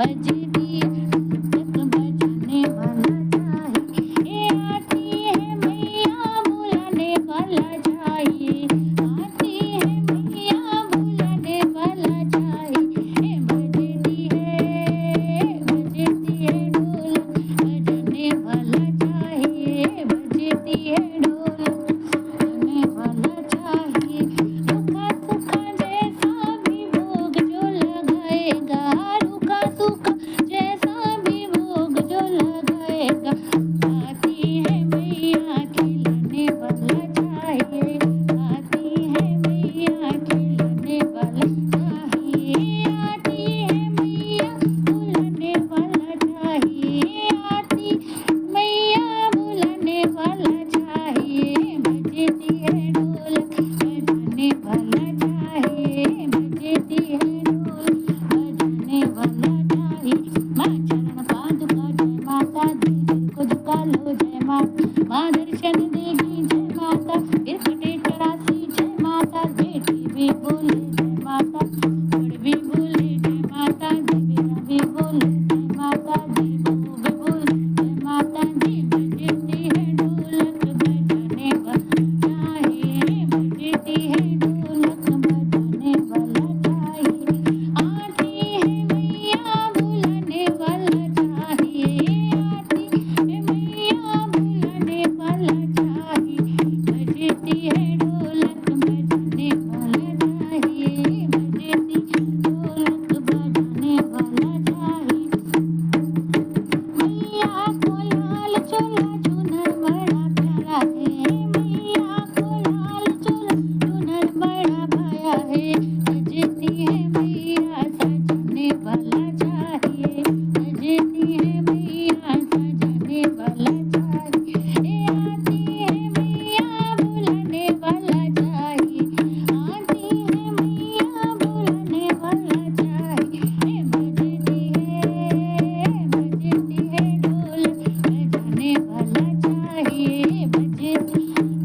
बजती है ढोलक बजाने वाला चाहिए। आती है मैया बुलाने वाला चाहिए, आती है मैया बुलाने वाला चाहिए। बजती है ढोलक बजाने वाला चाहिए, बजती है ढोलक बजाने वाला चाहिए। रूखा सूखा जैसा भी भोग जो लगाएगा, रूखा सूखा जैसा भी भोग जो लगाएगा, आती है मैया खिलाने वाला चाहिए, आती है मैया खिलाने वाला चाहिए। आती है मैया बुलाने वाला चाहिए, आती मैया बुलाने वाला चाहिए। बजती है ढोलक बजाने वाला चाहिए, बजती है ढोलक बजाने वाला चाहिए। माँ चरण पादुका जय माता दी, दिल को झुका लो जय माता, माँ दर्शन देगी जय माता, फिर कटे 84 जय माता। बेटी भी बोले जय माता, बड़ भी बोले जय माता दी, बेटा भी बोले जय माता दी, बहू भी बोले जय माता दी। बजती है ढोलक बजाने वाला चाहिए, बजती है ढोलक बजाने वाला चाहिए। आती है मैया बुलाने वाला चाहिए, आती है मैया बुलाने वाला चाहिए। बजती है ढोलक बजाने वाला चाहिए, बजती ढोलक बजाने वाला चाहिए। मैया को लाल चोला चुनर बड़ा प्यारा है, मैया को लाल चोला चुनर बड़ा भाया है। सजती है मैया सजाने वाला चाहिए, सजती है मैया सजाने वाला चाहिए। आती है मैया बुलाने वाला चाहिए, आती है मैया बुलाने वाला चाहिए। बजती है ढोलक बजाने वाला चाहिए, बजती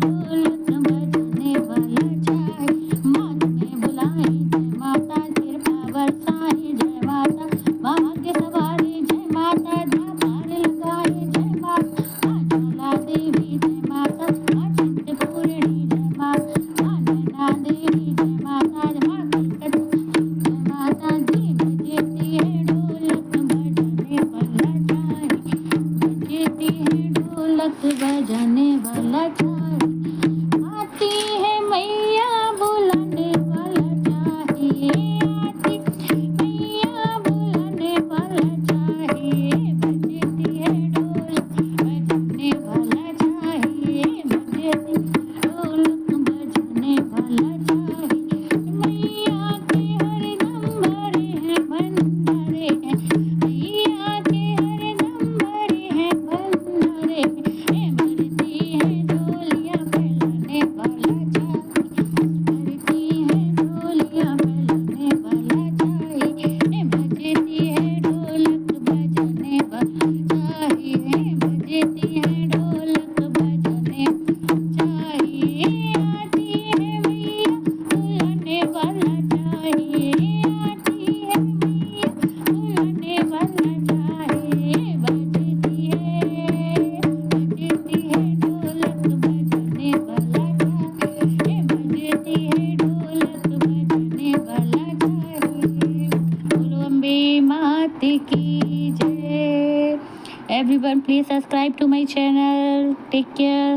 ढोलक बजाने वाला चाहिए। माँ तुम्हें बुलाए जय माता, कृपा बरसाए जय माता, भाग्य सवारे जय माता, पार लगाए जय माता। माँ ज्वाला देवी जय माता, माँ चिंतपूर्णी जय माता, माँ नैना देवी जय माता, माँ कलकत्ता जय माता दी। बजती है ढोलक बजाने वाला चाहिए, बजती है ढोलक बजाने वाला चाहिए। आती है मैया बुलाने वाला चाहिए, आती मैया बुलाने वाला चाहिए। बजती है ढोलक बजाने वाला चाहिए, बजती ढोलक बजाने वाला चाहिए। मैया के हरदम भरे हैं भंडारे हैं, मैया के हरदम भरे हैं भंडारे हैं। भरती है झोलियाँ फैलाने वाला चाहिए, भरती है झोलियाँ फैलाने वाला चाहिए। बजती है ढोलक बजाने वाला चाहिए, बजती है ढोलक बजाने चाहिए। आती है मैया बुलाने वाला चाहिए, आती है मैया बुलाने वाला चाहिए। बजती है ढोलक बजाने वाला चाहिए, बजती है ढोलक बजाने वाला चाहिए। बोलो अम्बे मात की जय। Everyone please subscribe to my channel. Take care.